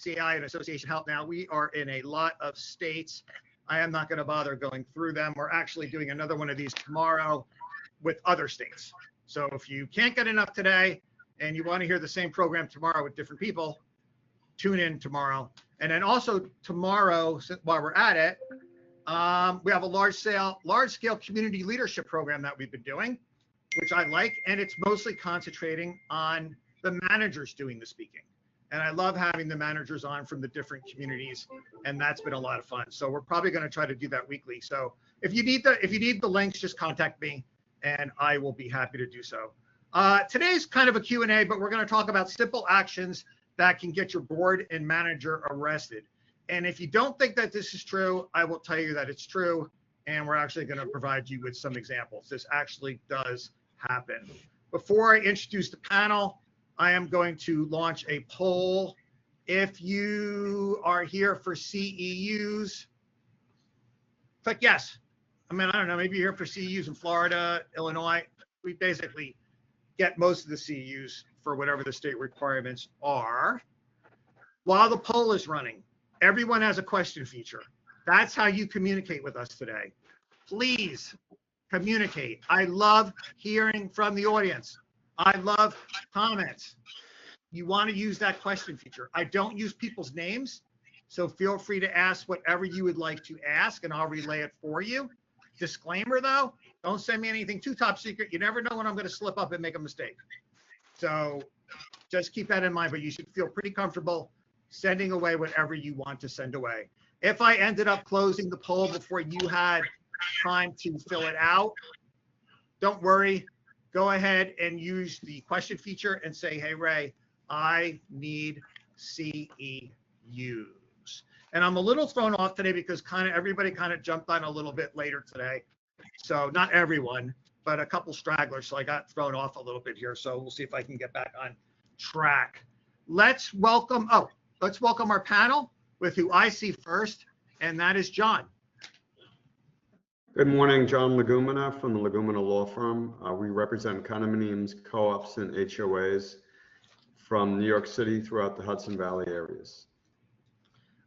CAI and association help now. We are in a lot of states. I am not going to bother going through them. We're actually doing another one of these tomorrow with other states. So if you can't get enough today and you want to hear the same program tomorrow with different people, tune in tomorrow. And then also tomorrow, while we're at it, we have a large scale community leadership program that we've been doing, which I like, and it's mostly concentrating on the managers doing the speaking. And I love having the managers on from the different communities, and that's been a lot of fun. So we're probably going to try to do that weekly. So if you need the links, just contact me, and I will be happy to do so. Today's kind of a Q&A, but we're going to talk about simple actions that can get your board and manager arrested. And if you don't think that this is true, I will tell you that it's true, and we're actually going to provide you with some examples. This actually does happen. Before I introduce the panel, I am going to launch a poll. If you are here for CEUs, click yes. I mean, I don't know, maybe you're here for CEUs in Florida, Illinois. We basically get most of the CEUs for whatever the state requirements are. While the poll is running, everyone has a question feature. That's how you communicate with us today. Please communicate. I love hearing from the audience. I love comments. You want to use that question feature. I don't use people's names, so feel free to ask whatever you would like to ask, and I'll relay it for you. Disclaimer though, don't send me anything too top secret. You never know when I'm going to slip up and make a mistake. So just keep that in mind, but you should feel pretty comfortable sending away whatever you want to send away. If I ended up closing the poll before you had time to fill it out, don't worry. Go ahead and use the question feature and say, hey, Ray, I need CEUs. And I'm a little thrown off today because everybody kind of jumped on a little bit later today. So not everyone, but a couple stragglers. So I got thrown off a little bit here. So we'll see if I can get back on track. Let's welcome our panel with who I see first, and that is John. Good morning, John Legumina from the Legumina Law Firm. We represent condominiums, co-ops, and HOAs from New York City throughout the Hudson Valley areas.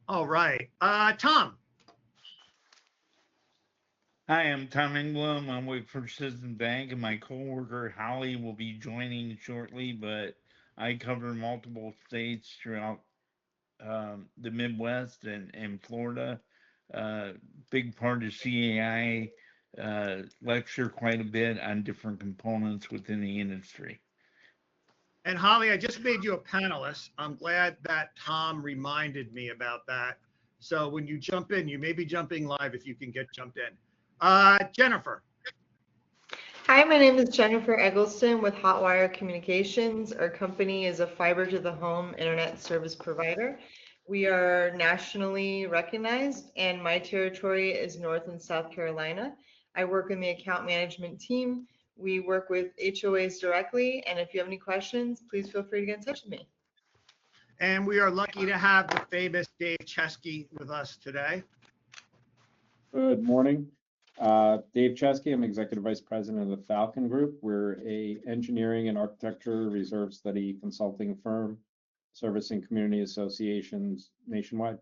All right. Tom. Hi, I'm Tom Engblom. I'm with First Citizen Bank, and my coworker Holly will be joining shortly, but I cover multiple states throughout the Midwest and Florida. Big part of CAI, lecture quite a bit on different components within the industry. And Holly, I just made you a panelist. I'm glad that Tom reminded me about that. So when you jump in, you may be jumping live if you can get jumped in. Jennifer. Hi, my name is Jennifer Eggleston with Hotwire Communications. Our company is a fiber to the home internet service provider. We are nationally recognized, and my territory is North and South Carolina. I work in the account management team. We work with HOAs directly, and if you have any questions, please feel free to get in touch with me. And we are lucky to have the famous Dave Chesky with us today. Good morning. Dave Chesky, I'm Executive Vice President of the Falcon Group. We're a engineering and architecture reserve study consulting firm servicing community associations nationwide.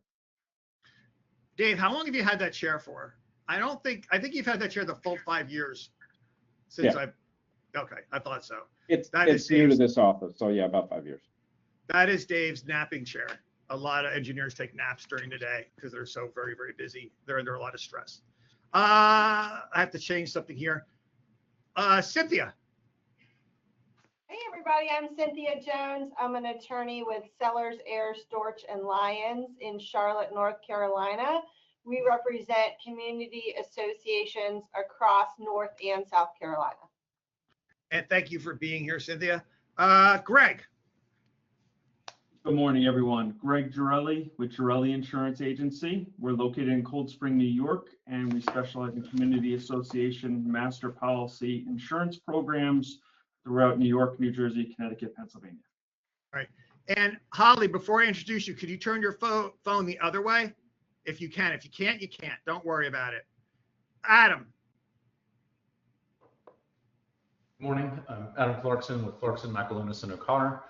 Dave, how long have you had that chair for? I think you've had that chair the full 5 years since okay, I thought so. It's new to this office, so yeah, about 5 years. That is Dave's napping chair. A lot of engineers take naps during the day because they're so very, very busy. They're under a lot of stress. I have to change something here. Cynthia. Hey everybody, I'm Cynthia Jones. I'm an attorney with Sellers, Ayers, Storch, and Lyons in Charlotte, North Carolina. We represent community associations across North and South Carolina. And thank you for being here, Cynthia. Greg. Good morning, everyone. Greg Girelli with Girelli Insurance Agency. We're located in Cold Spring, New York, and we specialize in community association, master policy insurance programs throughout New York, New Jersey, Connecticut, Pennsylvania. All right. And Holly, before I introduce you, could you turn your phone the other way? If you can. If you can't, you can't. Don't worry about it. Adam. Good morning. I'm Adam Clarkson with Clarkson, McAlunas, and O'Connor.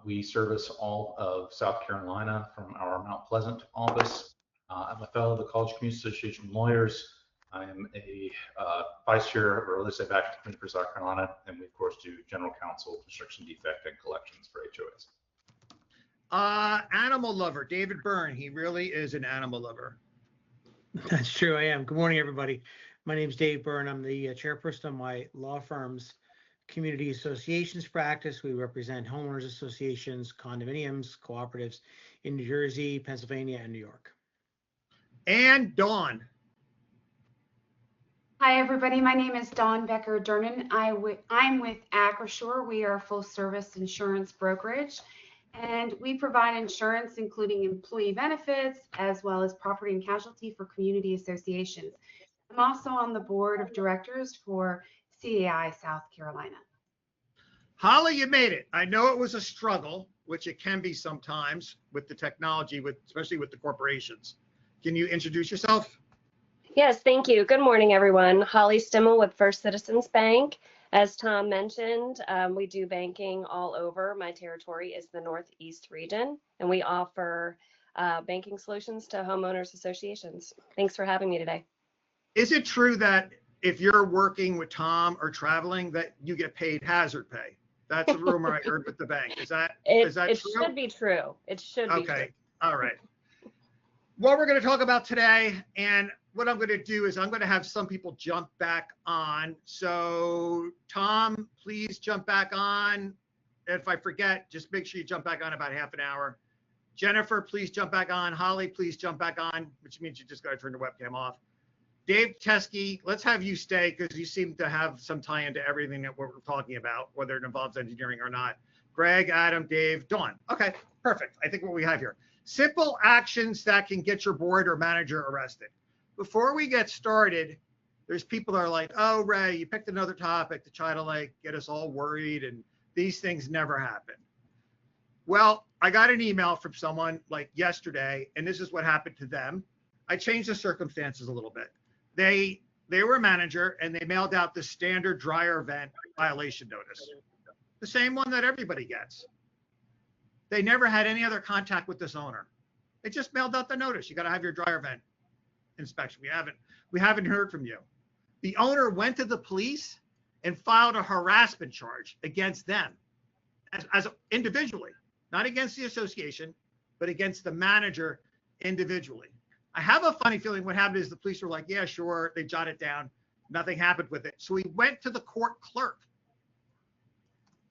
We service all of South Carolina from our Mount Pleasant office. I'm a fellow of the College Community Association of Lawyers. I am a vice chair of real estate back committee for South Carolina, and we of course do general counsel, construction defect, and collections for HOAs. Animal lover, David Byrne. He really is an animal lover. That's true. I am. Good morning, everybody. My name is Dave Byrne. I'm the chairperson of my law firm's community associations practice. We represent homeowners associations, condominiums, cooperatives in New Jersey, Pennsylvania, and New York. And Dawn. Hi, everybody. My name is Dawn Becker-Durnan. I'm with Acrisure. We are a full-service insurance brokerage, and we provide insurance, including employee benefits, as well as property and casualty for community associations. I'm also on the board of directors for CAI South Carolina. Holly, you made it. I know it was a struggle, which it can be sometimes with the technology, especially with the corporations. Can you introduce yourself? Yes, thank you. Good morning, everyone. Holly Stimmel with First Citizens Bank. As Tom mentioned, we do banking all over. My territory is the Northeast region, and we offer banking solutions to homeowners associations. Thanks for having me today. Is it true that if you're working with Tom or traveling, that you get paid hazard pay? That's a rumor I heard with the bank. Is that true? It should be true. It should be true. Okay. All right. What we're going to talk about today, and what I'm going to do is I'm going to have some people jump back on. So Tom, please jump back on. If I forget, just make sure you jump back on about half an hour. Jennifer, please jump back on. Holly, please jump back on, which means you just got to turn the webcam off. Dave Teskey, let's have you stay because you seem to have some tie into everything that we're talking about, whether it involves engineering or not. Greg, Adam, Dave, Dawn. Okay, perfect. I think what we have here. Simple actions that can get your board or manager arrested. Before we get started, there's people that are like, oh, Ray, you picked another topic to try to like get us all worried, and these things never happen. Well, I got an email from someone like yesterday, and this is what happened to them. I changed the circumstances a little bit. They were a manager, and they mailed out the standard dryer vent violation notice, the same one that everybody gets. They never had any other contact with this owner. They just mailed out the notice. You got to have your dryer vent inspection. We haven't heard from you. The owner went to the police and filed a harassment charge against them as individually, not against the association, but against the manager individually. I have a funny feeling what happened is the police were like, yeah, sure. They jotted it down. Nothing happened with it. So he went to the court clerk,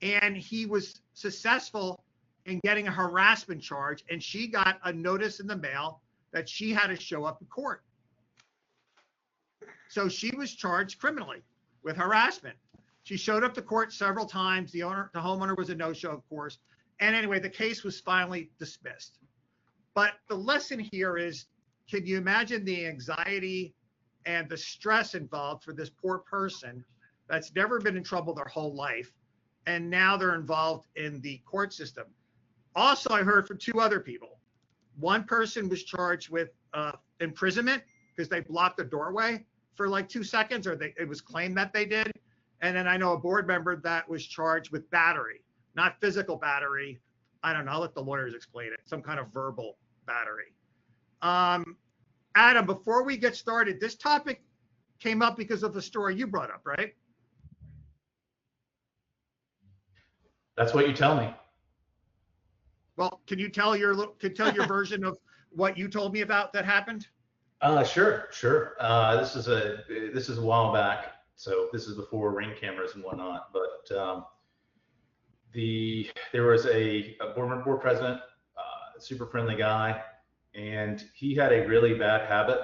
and he was successful in getting a harassment charge, and she got a notice in the mail that she had to show up in court. So she was charged criminally with harassment. She showed up to court several times. The homeowner was a no-show, of course. And anyway, the case was finally dismissed. But the lesson here is, can you imagine the anxiety and the stress involved for this poor person that's never been in trouble their whole life, and now they're involved in the court system? Also, I heard from two other people. One person was charged with imprisonment because they blocked the doorway for like 2 seconds, or it was claimed that they did. And then I know a board member that was charged with battery, not physical battery. I don't know. I'll let the lawyers explain it. Some kind of verbal battery. Adam, before we get started, this topic came up because of the story you brought up, right? That's what you tell me. Well, can you tell your version of what you told me about that happened? Sure. This is a while back, so this is before Ring cameras and whatnot. But there was a board president, super friendly guy, and he had a really bad habit.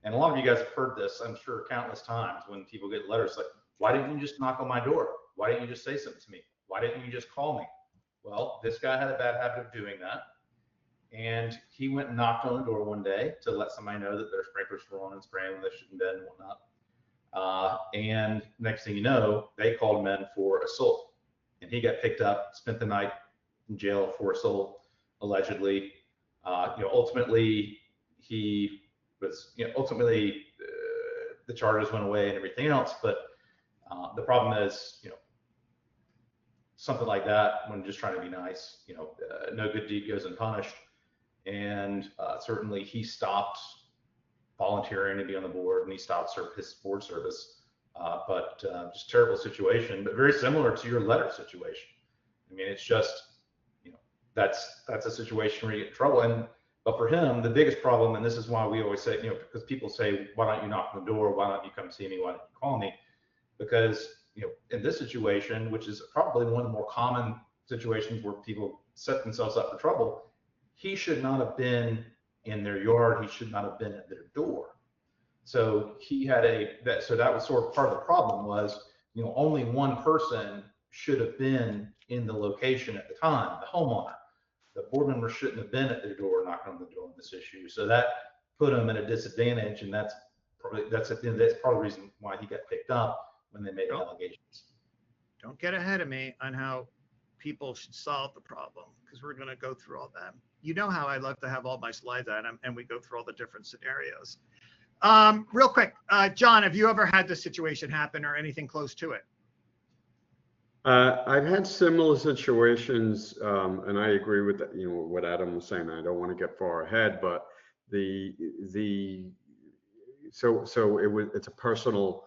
And a lot of you guys have heard this, I'm sure, countless times when people get letters like, "Why didn't you just knock on my door? Why didn't you just say something to me? Why didn't you just call me?" Well, this guy had a bad habit of doing that. And he went and knocked on the door one day to let somebody know that their sprinklers were on and spraying when they shouldn't have been and whatnot. And next thing you know, they called him in for assault. And he got picked up, spent the night in jail for assault, allegedly. Ultimately, he was, the charges went away and everything else. But the problem is, something like that when just trying to be nice. No good deed goes unpunished. And certainly he stopped volunteering to be on the board, and he stopped his board service. But just terrible situation, but very similar to your letter situation. I mean, it's just, that's a situation where you get in trouble. But for him, the biggest problem, and this is why we always say, because people say, why don't you knock on the door? Why don't you come see me? Why don't you call me? Because, in this situation, which is probably one of the more common situations where people set themselves up for trouble, he should not have been in their yard. He should not have been at their door. So that was sort of part of the problem was, only one person should have been in the location at the time, the homeowner. The board member shouldn't have been at their door knocking on the door on this issue. So that put him at a disadvantage, and that's part of the reason why he got picked up when they made the allegations. Don't get ahead of me on how people should solve the problem, because we're going to go through all that. You know how I love to have all my slides on them, and we go through all the different scenarios. Real quick, John, have you ever had this situation happen or anything close to it? I've had similar situations, and I agree with that, what Adam was saying. I don't want to get far ahead, but it's a personal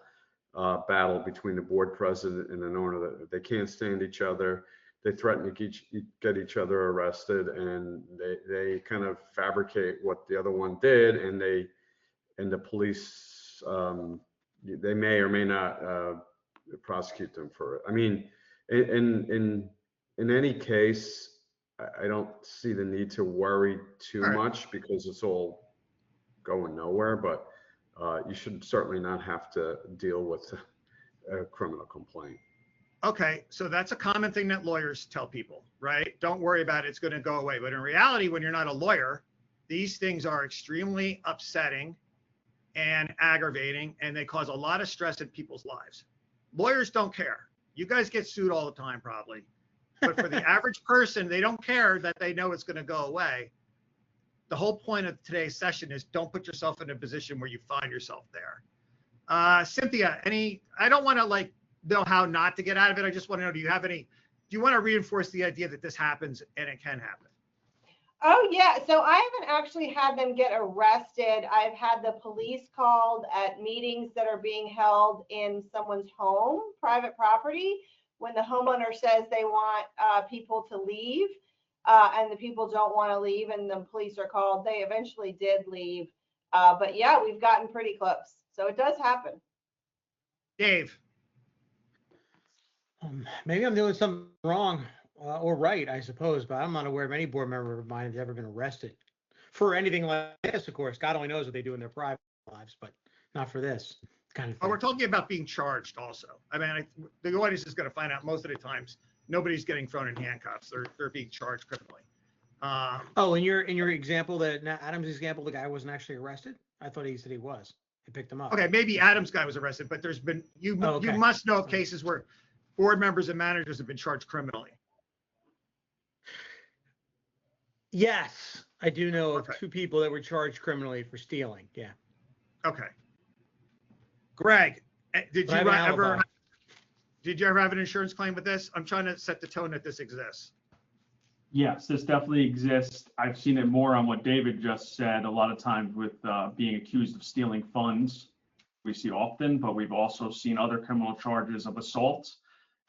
battle between the board president and an owner that they can't stand each other. They threaten to get each other arrested, and they kind of fabricate what the other one did, and the police, they may or may not prosecute them for it. I mean, in any case, I don't see the need to worry too much because it's all going nowhere, but you should certainly not have to deal with a criminal complaint. Okay, so that's a common thing that lawyers tell people, right? Don't worry about it, it's going to go away. But in reality, when you're not a lawyer, these things are extremely upsetting and aggravating, and they cause a lot of stress in people's lives. Lawyers don't care. You guys get sued all the time, probably. But for the average person, they don't care that they know it's going to go away. The whole point of today's session is don't put yourself in a position where you find yourself there. Cynthia, I don't want to know how not to get out of it. I just want to know, do you want to reinforce the idea that this happens and it can happen? Oh yeah, so I haven't actually had them get arrested. I've had the police called at meetings that are being held in someone's home, private property, when the homeowner says they want people to leave and the people don't want to leave and the police are called. They eventually did leave. But yeah, we've gotten pretty close. So it does happen. Dave. Maybe I'm doing something wrong or right, I suppose, but I'm not aware of any board member of mine that's ever been arrested for anything like this. Of course, God only knows what they do in their private lives, but not for this kind of thing. Oh, we're talking about being charged also. I mean, the audience is going to find out most of the times nobody's getting thrown in handcuffs. They're being charged criminally. Oh, in your example, Adam's example, the guy wasn't actually arrested? I thought he said he was. He picked him up. Okay, maybe Adam's guy was arrested, but there's been, you must know of cases where board members and managers have been charged criminally. Yes, I do know of two people that were charged criminally for stealing. Yeah. Okay. Greg, did you ever have an insurance claim with this? I'm trying to set the tone that this exists. Yes, this definitely exists. I've seen it more on what David just said, a lot of times with being accused of stealing funds. We see often, but we've also seen other criminal charges of assault.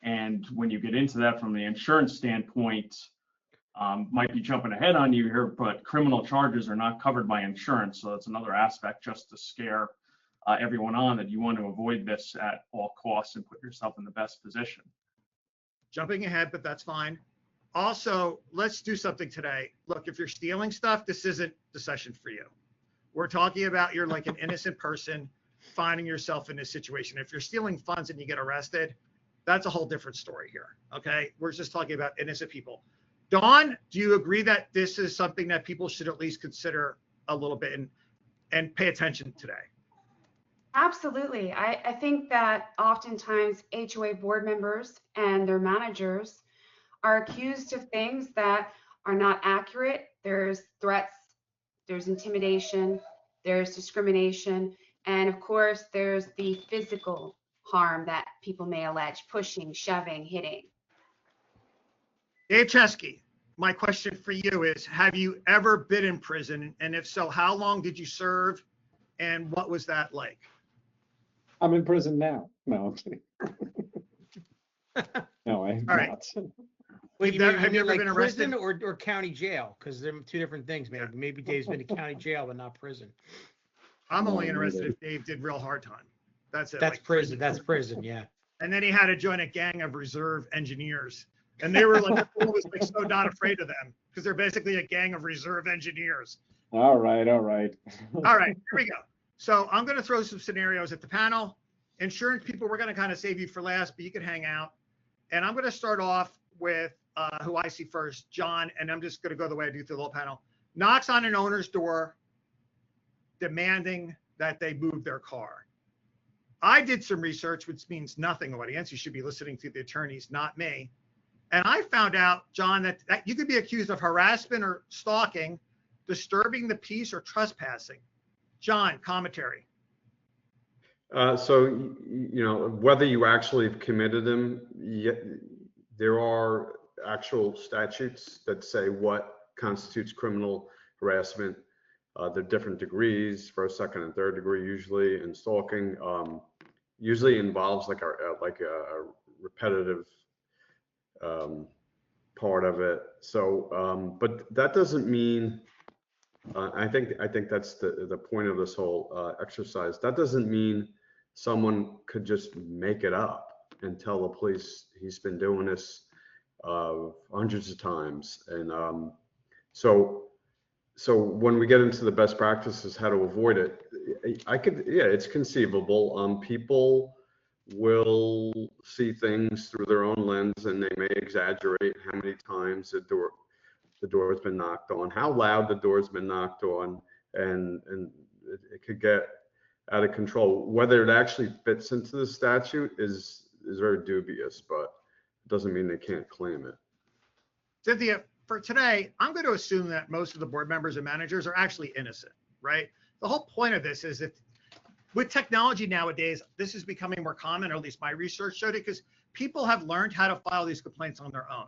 And when you get into that from the insurance standpoint, might be jumping ahead on you here, but criminal charges are not covered by insurance. So that's another aspect just to scare everyone on that you want to avoid this at all costs and put yourself in the best position. Jumping ahead, but that's fine. Also, let's do something today. Look, if you're stealing stuff, this isn't the session for you. We're talking about you're like an innocent person finding yourself in this situation. If you're stealing funds and you get arrested, that's a whole different story here. Okay, we're just talking about innocent people. Dawn, do you agree that this is something that people should at least consider a little bit and pay attention today? Absolutely. I think that oftentimes HOA board members and their managers are accused of things that are not accurate. There's threats, there's intimidation, there's discrimination, and of course, there's the physical harm that people may allege, pushing, shoving, hitting. Dave Chesky, my question for you is, have you ever been in prison? And if so, how long did you serve? And what was that like? I'm in prison now. No, I'm kidding. No, I have All right. not. Wait, Have you ever like been arrested? prison or county jail? Because they're two different things, maybe. Maybe Dave's been to county jail, but not prison. I'm No, only interested neither. if Dave did real hard time. That's it. That's like prison. That's prison. Yeah. And then he had to join a gang of reserve engineers. And they were like, everyone was like so not afraid of them because they're basically a gang of reserve engineers. All right, all right. All right, here we go. So I'm going to throw some scenarios at the panel. Insurance people, we're going to kind of save you for last, but you can hang out. And I'm going to start off with who I see first, John, and I'm just going to go the way I do through the whole panel. Knocks on an owner's door, demanding that they move their car. I did some research, which means nothing, audience. You should be listening to the attorneys, not me. And I found out, John, that you could be accused of harassment or stalking, disturbing the peace, or trespassing. John, commentary. So, you know, whether you actually have committed them, there are actual statutes that say what constitutes criminal harassment. There are different degrees, first, second, and third degree usually, and stalking usually involves like a repetitive part of it. So, but that doesn't mean. I think that's the point of this whole exercise. That doesn't mean someone could just make it up and tell the police he's been doing this hundreds of times. And so when we get into the best practices, how to avoid it, it's conceivable. People will see things through their own lens, and they may exaggerate how many times the door has been knocked on, how loud the door has been knocked on, and it could get out of control. Whether it actually fits into the statute is very dubious, but it doesn't mean they can't claim it. Cynthia, for today, I'm going to assume that most of the board members and managers are actually innocent, right? The whole point of this is that with technology nowadays, this is becoming more common, or at least my research showed it, because people have learned how to file these complaints on their own,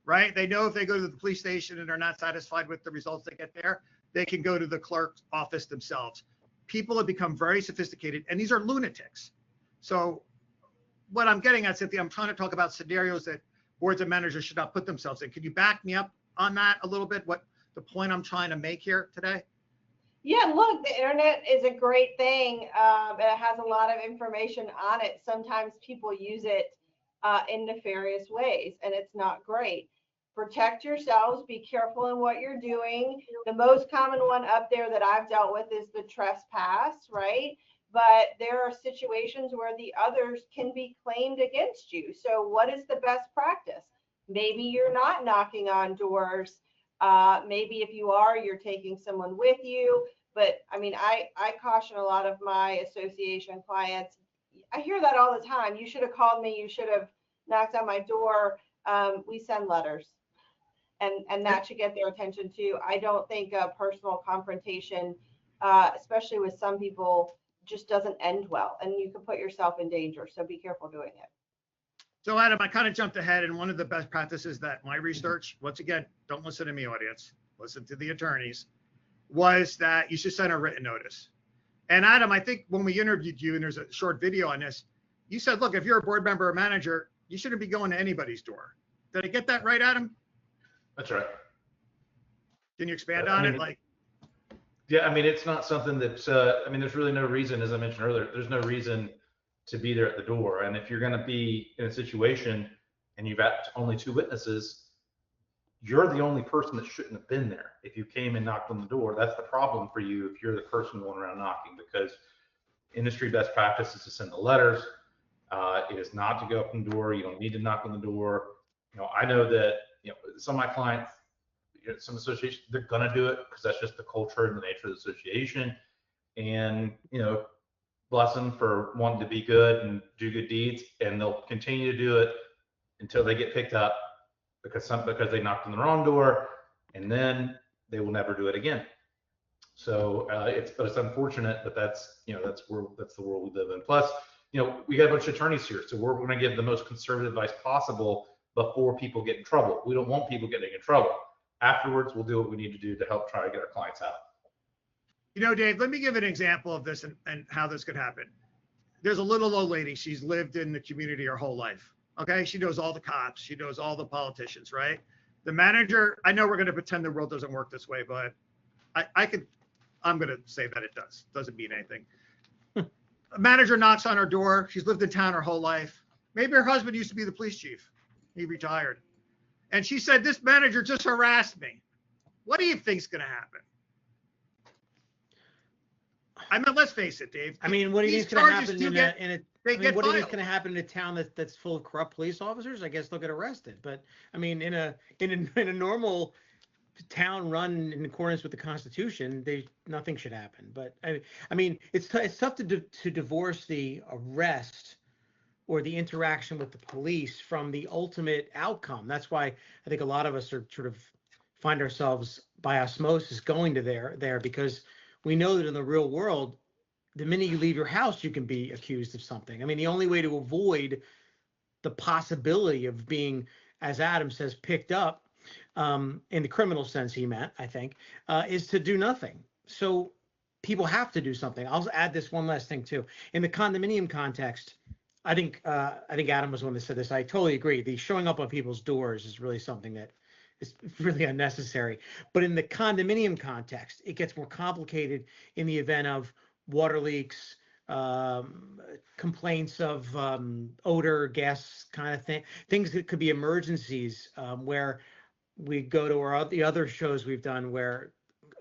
right? They know if they go to the police station and are not satisfied with the results they get there, they can go to the clerk's office themselves. People have become very sophisticated, and these are lunatics. So what I'm getting at, Cynthia, I'm trying to talk about scenarios that boards and managers should not put themselves in. Can you back me up on that a little bit? What the point I'm trying to make here today? Yeah, look, the internet is a great thing. It has a lot of information on it. Sometimes people use it in nefarious ways, and it's not great. Protect yourselves. Be careful in what you're doing. The most common one up there that I've dealt with is the trespass, right? But there are situations where the others can be claimed against you. So what is the best practice? Maybe you're not knocking on doors. Maybe if you are, you're taking someone with you. But I mean, I caution a lot of my association clients. I hear that all the time. You should have called me. You should have knocked on my door. We send letters, and that should get their attention too. I don't think a personal confrontation, especially with some people, just doesn't end well, and you can put yourself in danger. So be careful doing it. So Adam, I kind of jumped ahead, and one of the best practices that my research, once again, don't listen to me, audience, listen to the attorneys, was that you should send a written notice. And Adam, I think when we interviewed you, and there's a short video on this, you said, look, if you're a board member or manager, you shouldn't be going to anybody's door. Did I get that right, Adam? That's right. Can you expand on it? Like, yeah, I mean, it's not something that's, I mean, there's really no reason, as I mentioned earlier, there's no reason to be there at the door. And if you're going to be in a situation and you've got only 2 witnesses, you're the only person that shouldn't have been there. If you came and knocked on the door, that's the problem for you if you're the person going around knocking, because industry best practice is to send the letters. It is not to go up on the door. You don't need to knock on the door. You know, I know that, you know, some of my clients, you know, some associations, they're going to do it because that's just the culture and the nature of the association. And, you know, bless them for wanting to be good and do good deeds, and they'll continue to do it until they get picked up because they knocked on the wrong door, and then they will never do it again. So it's unfortunate, but that's the world we live in. Plus, you know, we got a bunch of attorneys here, so we're going to give the most conservative advice possible before people get in trouble. We don't want people getting in trouble. Afterwards, we'll do what we need to do to help try to get our clients out. You know, Dave, let me give an example of this and how this could happen. There's a little old lady. She's lived in the community her whole life. Okay. She knows all the cops. She knows all the politicians, right? The manager, I know we're going to pretend the world doesn't work this way, but I'm going to say that it does. Doesn't mean anything. A manager knocks on her door. She's lived in town her whole life. Maybe her husband used to be the police chief. He retired. And she said, this manager just harassed me. What do you think's going to happen? I mean, let's face it, Dave. I mean, what do you think's going to happen what do you think's going to happen in a town that's full of corrupt police officers? I guess they'll get arrested. But I mean, in a normal town run in accordance with the Constitution, nothing should happen. But I mean, it's tough to divorce the arrest or the interaction with the police from the ultimate outcome. That's why I think a lot of us are sort of find ourselves by osmosis going to there because we know that in the real world, the minute you leave your house, you can be accused of something. I mean, the only way to avoid the possibility of being, as Adam says, picked up in the criminal sense he meant, I think, is to do nothing. So people have to do something. I'll add this one last thing too. In the condominium context, I think Adam was the one that said this. I totally agree. The showing up on people's doors is really something that is really unnecessary. But in the condominium context, it gets more complicated in the event of water leaks, complaints of odor, gas kind of thing, things that could be emergencies where we go to the other shows we've done where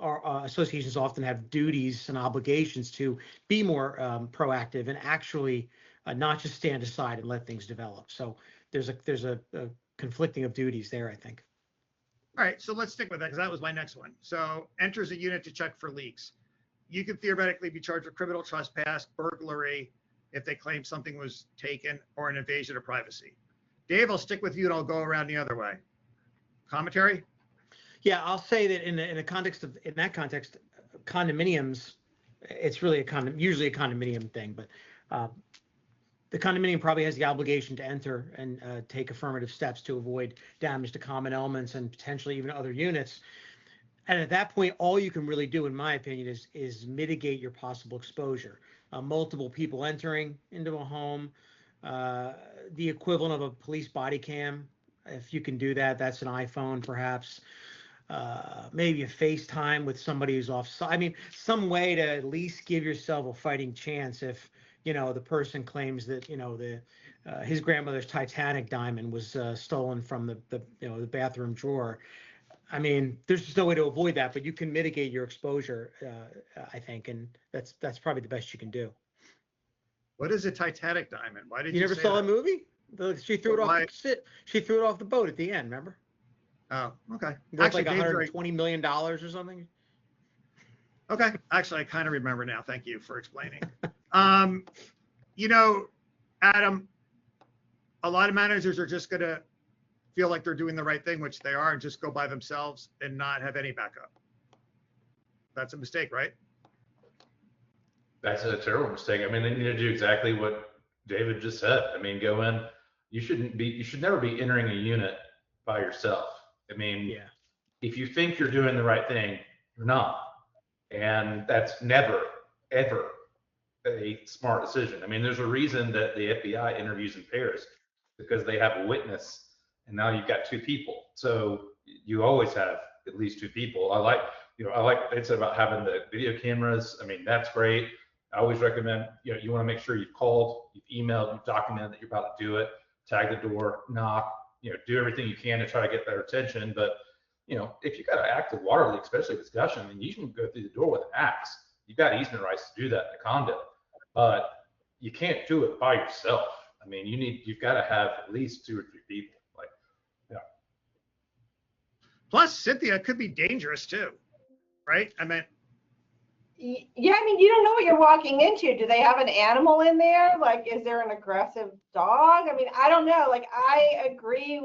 our associations often have duties and obligations to be more proactive and actually not just stand aside and let things develop. So there's a conflicting of duties there, I think. All right, so let's stick with that because that was my next one. So enters a unit to check for leaks. You could theoretically be charged with criminal trespass, burglary, if they claim something was taken, or an invasion of privacy. Dave, I'll stick with you and I'll go around the other way. Commentary? Yeah, I'll say that in that context, condominiums, it's really usually a condominium thing, but the condominium probably has the obligation to enter and take affirmative steps to avoid damage to common elements and potentially even other units. And at that point, all you can really do, in my opinion, is mitigate your possible exposure. Multiple people entering into a home, the equivalent of a police body cam. If you can do that, that's an iPhone, perhaps. Maybe a FaceTime with somebody who's offside. I mean, some way to at least give yourself a fighting chance if, the person claims that, his grandmother's Titanic diamond was stolen from the bathroom drawer. I mean, there's just no way to avoid that, but you can mitigate your exposure, I think, and that's probably the best you can do. What is a Titanic diamond? Why did you never saw that? A movie? She threw it off. She threw it off the boat at the end. Remember? Oh, okay. Actually, like $120 million or something. Okay. Actually, I kind of remember now. Thank you for explaining. Adam, a lot of managers are just going to feel like they're doing the right thing, which they are, and just go by themselves and not have any backup. That's a mistake, right? That's a terrible mistake. I mean, they need to do exactly what David just said. I mean, go in. You should never be entering a unit by yourself. I mean, if you think you're doing the right thing, you're not. And that's never, ever a smart decision. I mean, there's a reason that the FBI interviews in pairs, because they have a witness, and now you've got two people. So you always have at least two people. I like what they said about having the video cameras. I mean, that's great. I always recommend, you want to make sure you've called, you've emailed, you've documented that you're about to do it, tag the door, knock, do everything you can to try to get their attention. But, if you got an active water leak, especially discussion, I mean, you can go through the door with an axe. You've got easement rights to do that in a condo, but you can't do it by yourself. I mean, you've got to have at least 2 or 3 people. Plus, Cynthia, it could be dangerous too, right? I mean, yeah, I mean, you don't know what you're walking into. Do they have an animal in there? Like, is there an aggressive dog? I mean, I don't know. Like, I agree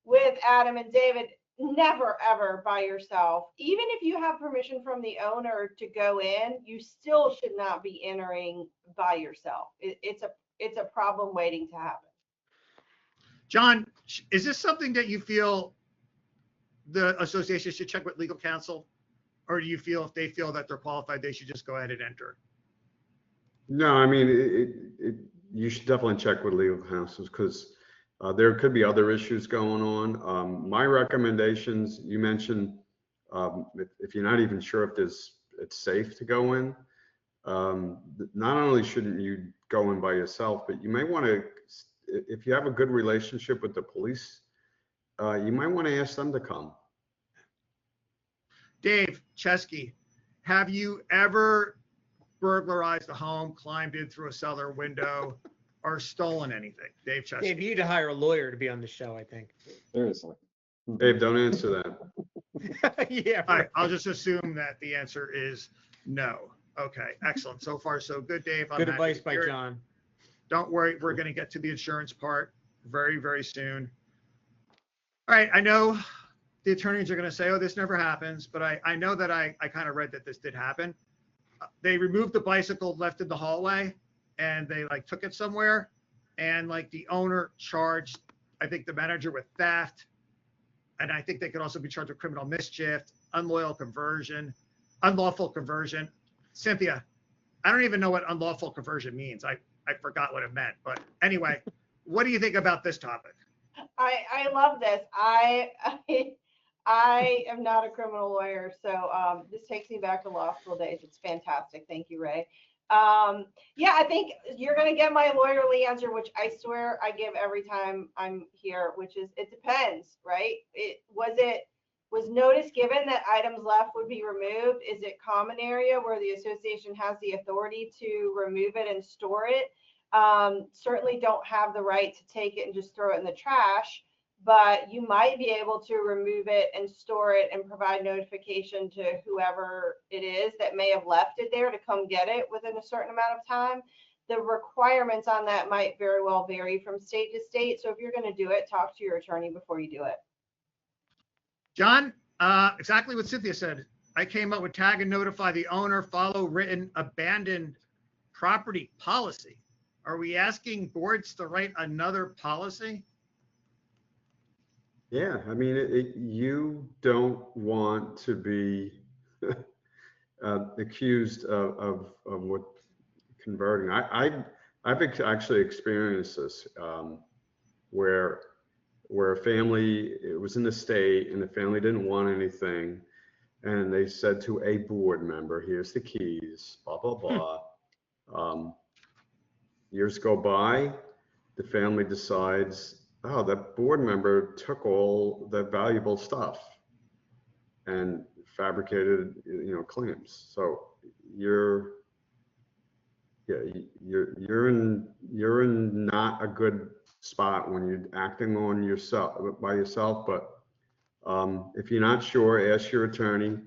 with Adam and David. Never, ever by yourself. Even if you have permission from the owner to go in, you still should not be entering by yourself. It's a problem waiting to happen. John, is this something that you feel the association should check with legal counsel? Or do you feel if they feel that they're qualified, they should just go ahead and enter? No, I mean, you should definitely check with legal counsel because there could be other issues going on. My recommendations, you mentioned, if you're not even sure if it's safe to go in, not only shouldn't you go in by yourself, but you may want to, if you have a good relationship with the police, you might want to ask them to come. Dave Chesky, have you ever burglarized a home, climbed in through a cellar window, or stolen anything? Dave Chesky. Dave, you need to hire a lawyer to be on the show, I think. Seriously. Dave, don't answer that. Yeah. All right, I'll just assume that the answer is no. Okay, excellent. So far, so good, Dave. I'm Good happy advice to by hear it. John. Don't worry, we're going to get to the insurance part very, very soon. All right, I know the attorneys are going to say, oh, this never happens, but I know that I kind of read that this did happen. They removed the bicycle left in the hallway and they like took it somewhere, and like the owner charged, I think, the manager with theft, and I think they could also be charged with criminal mischief, unlawful conversion. Cynthia, I don't even know what unlawful conversion means. I forgot what it meant, but anyway, what do you think about this topic? I love this. I am not a criminal lawyer, so this takes me back to law school days. It's fantastic. Thank you, Ray. Yeah, I think you're going to get my lawyerly answer, which I swear I give every time I'm here, which is it depends, right? Was notice given that items left would be removed? Is it common area where the association has the authority to remove it and store it? Certainly don't have the right to take it and just throw it in the trash, but you might be able to remove it and store it and provide notification to whoever it is that may have left it there to come get it within a certain amount of time. The requirements on that might very well vary from state to state. So if you're going to do it, talk to your attorney before you do it. John, exactly what Cynthia said. I came up with tag and notify the owner, follow written abandoned property policy. Are we asking boards to write another policy? Yeah, I mean, you don't want to be accused of what converting. I've actually experienced this where a family, it was in the state and the family didn't want anything, and they said to a board member, here's the keys, blah, blah, blah. Years go by, the family decides, oh, that board member took all the valuable stuff and fabricated, claims. So you're in not a good spot when you're acting on yourself by yourself. But if you're not sure, ask your attorney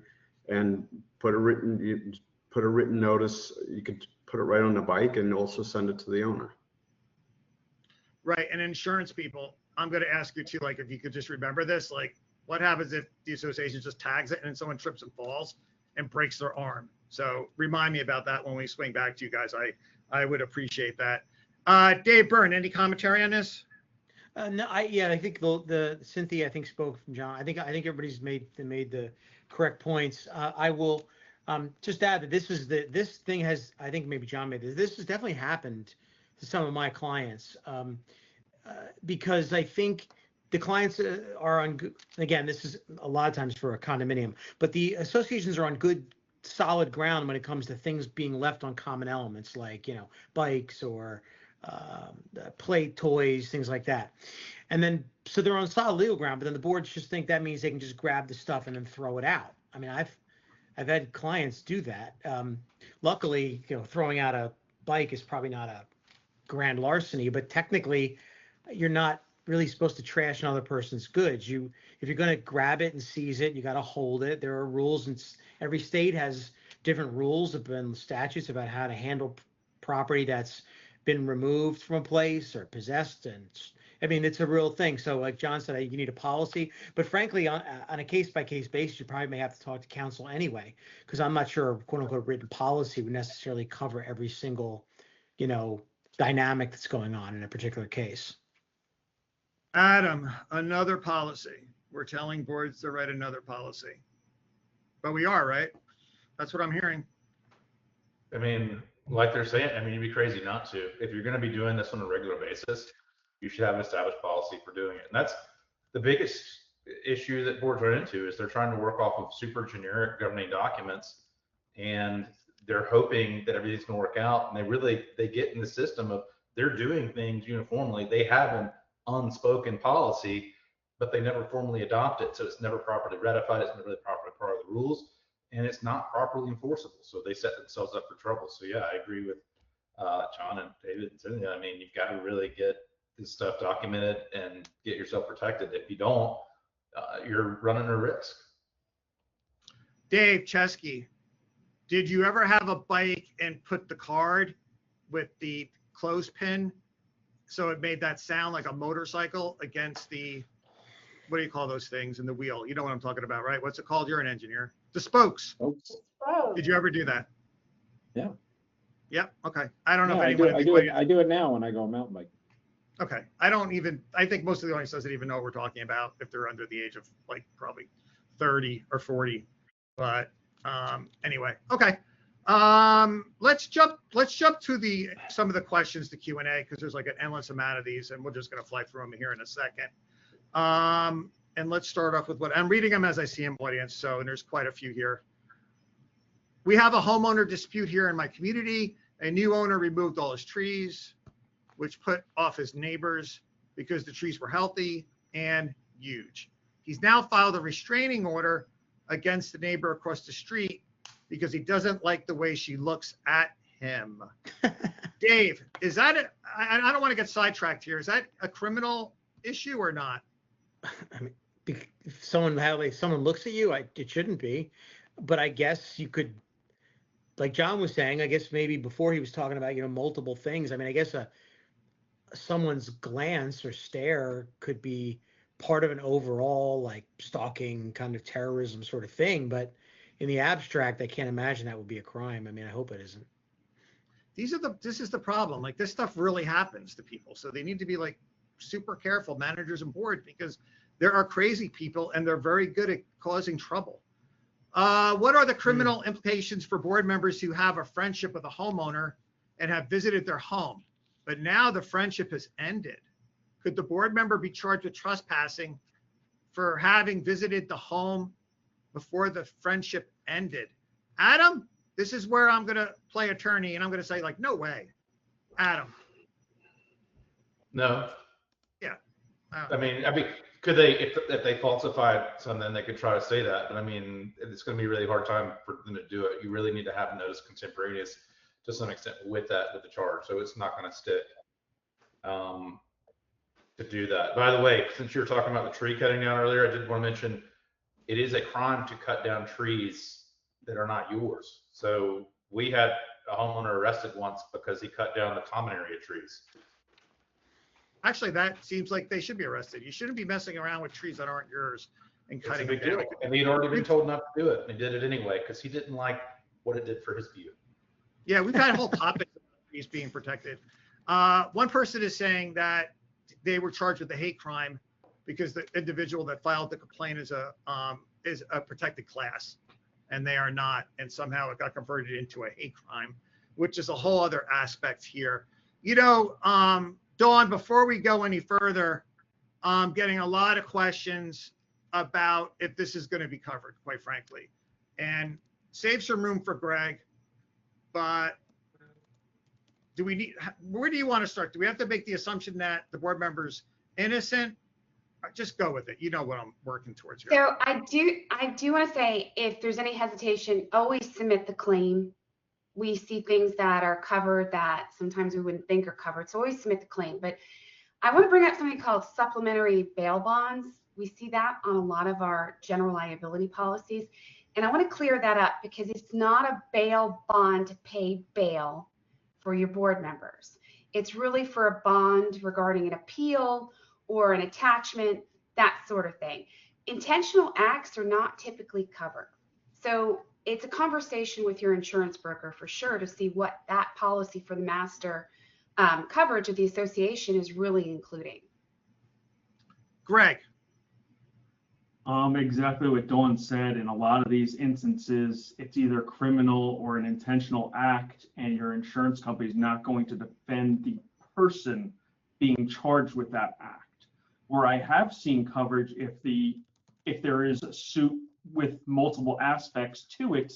and put a written notice. You could put it right on the bike and also send it to the owner. Right, and insurance people, I'm going to ask you too, like if you could just remember this, like what happens if the association just tags it and someone trips and falls and breaks their arm? So remind me about that when we swing back to you guys. I would appreciate that. Dave Byrne, any commentary on this? No, I think the Cynthia, I think, spoke from John. I think everybody's made the correct points. I will just add that this thing has, I think maybe John made this. This has definitely happened to some of my clients because I think the clients are on good, again, this is a lot of times for a condominium, but the associations are on good solid ground when it comes to things being left on common elements like, bikes or play toys, things like that. And then, so they're on solid legal ground, but then the boards just think that means they can just grab the stuff and then throw it out. I mean, I've had clients do that. Luckily, throwing out a bike is probably not a grand larceny, but technically you're not really supposed to trash another person's goods. If you're going to grab it and seize it, you got to hold it. There are rules, and every state has different rules and statutes about how to handle property that's been removed from a place or possessed. And I mean, it's a real thing. So like John said, you need a policy, but frankly, on a case-by-case basis, you probably may have to talk to counsel anyway, because I'm not sure quote unquote written policy would necessarily cover every single, dynamic that's going on in a particular case. Adam, another policy. We're telling boards to write another policy. But we are, right? That's what I'm hearing. I mean, like they're saying, I mean, you'd be crazy not to. If you're going to be doing this on a regular basis, you should have an established policy for doing it. And that's the biggest issue that boards run into is they're trying to work off of super generic governing documents, and they're hoping that everything's going to work out. And they get in the system of they're doing things uniformly. They have an unspoken policy, but they never formally adopt it. So it's never properly ratified. It's never really properly part of the rules, and it's not properly enforceable. So they set themselves up for trouble. So yeah, I agree with John and David and Cynthia. I mean, you've got to really get this stuff documented and get yourself protected. If you don't, you're running a risk. Dave Chesky, did you ever have a bike and put the card with the clothespin so it made that sound like a motorcycle against the, what do you call those things in the wheel? You know what I'm talking about, right? What's it called? You're an engineer. The spokes. Oops. Oh, Did you ever do that? Yeah. Yep. Okay. I don't know Yeah, if I anyone. I do it now when I go mountain biking. Okay. I think most of the audience doesn't even know what we're talking about if they're under the age of like probably 30 or 40. But anyway, okay. Let's jump to some of the questions to Q&A because there's like an endless amount of these and we're just going to fly through them here in a second. And let's start off with what I'm reading them as I see them, audience. So, and there's quite a few here. We have a homeowner dispute here in my community. A new owner removed all his trees, which put off his neighbors because the trees were healthy and huge. He's now filed a restraining order against the neighbor across the street because he doesn't like the way she looks at him. Dave, is that I don't want to get sidetracked here. Is that a criminal issue or not? I mean, if someone looks at you, it shouldn't be. But I guess you could, like John was saying, I guess maybe before he was talking about, multiple things. I mean, I guess someone's glance or stare could be part of an overall like stalking kind of terrorism sort of thing. But in the abstract, I can't imagine that would be a crime. I mean, I hope it isn't. This is the problem. Like this stuff really happens to people. So they need to be like super careful, managers and boards, because there are crazy people and they're very good at causing trouble. What are the criminal implications for board members who have a friendship with a homeowner and have visited their home, but now the friendship has ended? Could the board member be charged with trespassing for having visited the home before the friendship ended? Adam, this is where I'm going to play attorney and I'm going to say like, no way. Adam. No. Yeah. I mean, could they, if they falsified something, they could try to say that, but I mean, it's going to be a really hard time for them to do it. You really need to have notice contemporaneous to some extent with the charge. So it's not going to stick to do that. By the way, since you were talking about the tree cutting down earlier, I did want to mention it is a crime to cut down trees that are not yours. So we had a homeowner arrested once because he cut down the common area trees. Actually, that seems like they should be arrested. You shouldn't be messing around with trees that aren't yours and cutting them down. And he'd already been told not to do it, and he did it anyway because he didn't like what it did for his view. Yeah, we've had whole topics about trees being protected. One person is saying that they were charged with a hate crime because the individual that filed the complaint is a protected class, and they are not, and somehow it got converted into a hate crime, which is a whole other aspect here. Dawn, before we go any further, I'm getting a lot of questions about if this is going to be covered, quite frankly, and save some room for Greg. But where do you want to start? Do we have to make the assumption that the board member's innocent? Just go with it. You know what I'm working towards here. So I do want to say, if there's any hesitation, always submit the claim. We see things that are covered that sometimes we wouldn't think are covered. So always submit the claim. But I want to bring up something called supplementary bail bonds. We see that on a lot of our general liability policies. And I want to clear that up because it's not a bail bond to pay bail for your board members. It's really for a bond regarding an appeal or an attachment, that sort of thing. Intentional acts are not typically covered. So it's a conversation with your insurance broker for sure to see what that policy for the master coverage of the association is really including. Greg, Exactly what Dawn said. In a lot of these instances, it's either criminal or an intentional act, and your insurance company is not going to defend the person being charged with that act. Where I have seen coverage, if there is a suit with multiple aspects to it,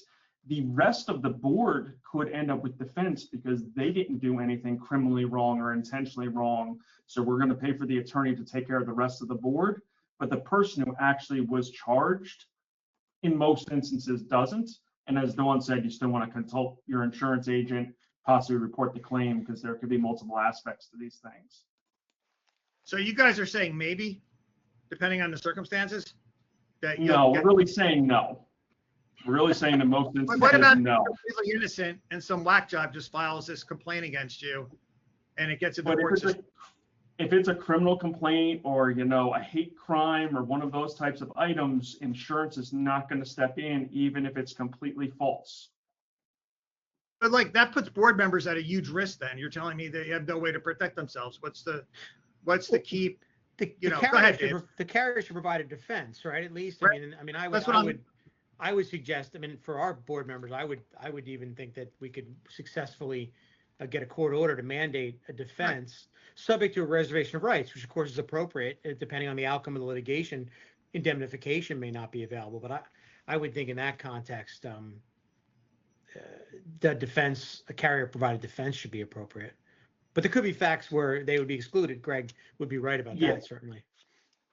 the rest of the board could end up with defense because they didn't do anything criminally wrong or intentionally wrong. So we're going to pay for the attorney to take care of the rest of the board. But the person who actually was charged in most instances doesn't. And as Dawn said, you still want to consult your insurance agent, possibly report the claim because there could be multiple aspects to these things. so you guys are saying maybe, depending on the circumstances? That you'll No, get- we're really saying no. We're really saying in most But what about instances, if no. you're completely innocent and some whack job just files this complaint against you and it gets in the But court system? if it's a criminal complaint or, a hate crime or one of those types of items, insurance is not going to step in, even if it's completely false. But like that puts board members at a huge risk then. You're telling me they have no way to protect themselves. What's the key? Go ahead, Dave. The carrier should provide a defense, right? At least, Right. That's what I would suggest, for our board members, I would even think that we could successfully get a court order to mandate a defense subject to a reservation of rights, which of course is appropriate depending on the outcome of the litigation. Indemnification may not be available, but I would think in that context, the defense, a carrier provided defense should be appropriate. But there could be facts where they would be excluded. Greg would be right about Yeah. that, certainly.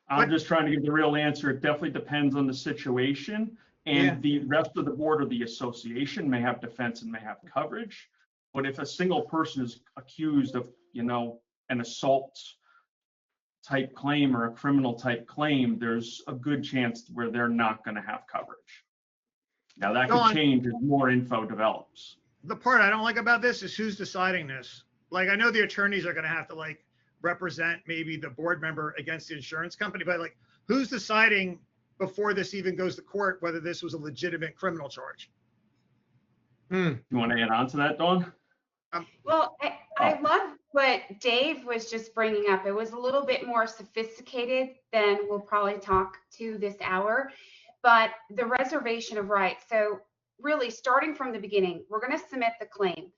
I'm just trying to give the real answer. It definitely depends on the situation. And the rest of the board or the association may have defense and may have coverage. But if a single person is accused of, an assault type claim or a criminal type claim, there's a good chance where they're not going to have coverage. Now that could change as more info develops. The part I don't like about this is who's deciding this. Like, I know the attorneys are going to have to represent maybe the board member against the insurance company, but who's deciding before this even goes to court whether this was a legitimate criminal charge? You want to add on to that, Dawn? Well, I love what Dave was just bringing up. It was a little bit more sophisticated than we'll probably talk to this hour, but the reservation of rights. So really starting from the beginning, we're going to submit the claim,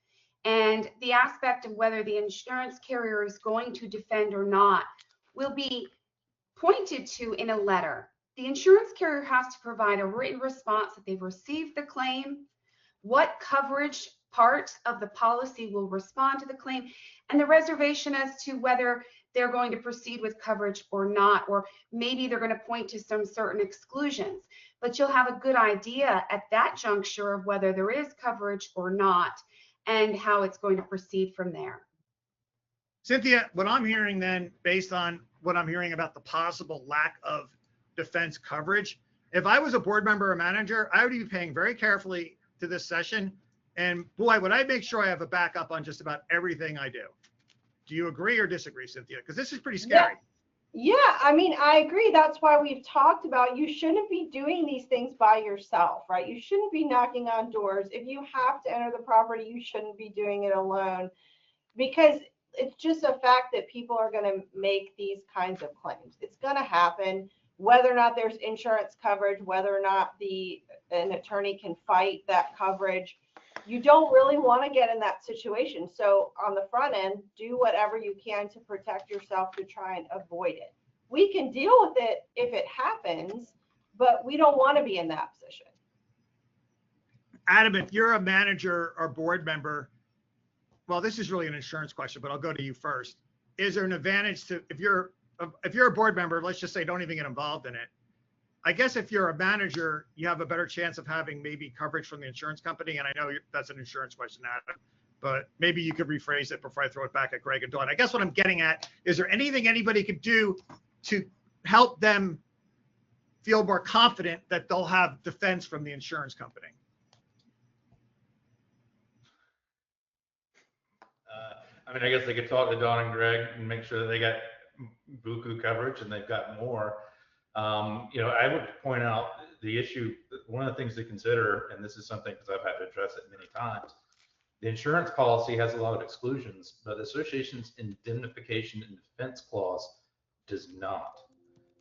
and the aspect of whether the insurance carrier is going to defend or not will be pointed to in a letter. The insurance carrier has to provide a written response that they've received the claim, what coverage part of the policy will respond to the claim, and the reservation as to whether they're going to proceed with coverage or not, or maybe they're going to point to some certain exclusions. But you'll have a good idea at that juncture of whether there is coverage or not and how it's going to proceed from there. Cynthia, what I'm hearing then, based on what I'm hearing about the possible lack of defense coverage, if I was a board member or manager, I would be paying very carefully to this session. And boy, would I make sure I have a backup on just about everything I do. Do you agree or disagree, Cynthia? Because this is pretty scary. Yeah, I agree. That's why we've talked about you shouldn't be doing these things by yourself, right? You shouldn't be knocking on doors. If you have to enter the property, you shouldn't be doing it alone, because it's just a fact that people are going to make these kinds of claims. It's going to happen, whether or not there's insurance coverage, whether or not an attorney can fight that coverage. You don't really want to get in that situation. So on the front end, do whatever you can to protect yourself to try and avoid it. We can deal with it if it happens, but we don't want to be in that position. Adam, if you're a manager or board member, well, this is really an insurance question, but I'll go to you first. Is there an advantage to, if you're a board member, let's just say don't even get involved in it. I guess if you're a manager, you have a better chance of having maybe coverage from the insurance company. And I know that's an insurance question, Adam, but maybe you could rephrase it before I throw it back at Greg and Dawn. I guess what I'm getting at, is there anything anybody could do to help them feel more confident that they'll have defense from the insurance company? I guess they could talk to Dawn and Greg and make sure that they got buku coverage and they've got more. I would point out the issue, one of the things to consider, and this is something because I've had to address it many times, the insurance policy has a lot of exclusions, but the association's indemnification and defense clause does not.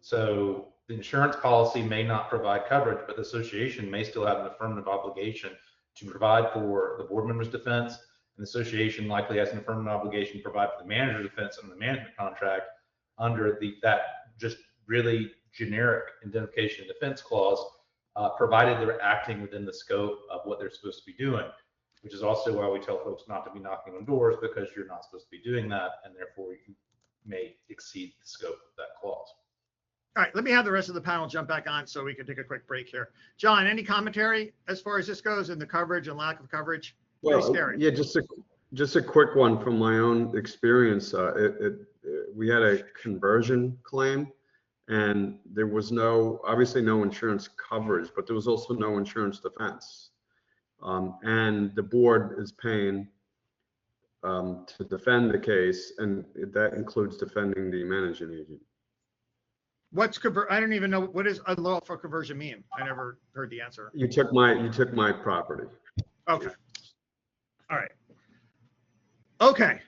So the insurance policy may not provide coverage, but the association may still have an affirmative obligation to provide for the board member's defense. And the association likely has an affirmative obligation to provide for the manager's defense under the management contract under that just really generic indemnification and defense clause, provided they're acting within the scope of what they're supposed to be doing, which is also why we tell folks not to be knocking on doors, because you're not supposed to be doing that, and therefore you may exceed the scope of that clause. All right, let me have the rest of the panel jump back on so we can take a quick break here. John, any commentary as far as this goes and the coverage and lack of coverage? Pretty scary. Yeah, just a quick one from my own experience. We had a conversion claim, and there was obviously no insurance coverage, but there was also no insurance defense. And the board is paying to defend the case, and that includes defending the managing agent. I don't even know, what does unlawful conversion mean? I never heard the answer. You took my property. Okay. All right. Okay.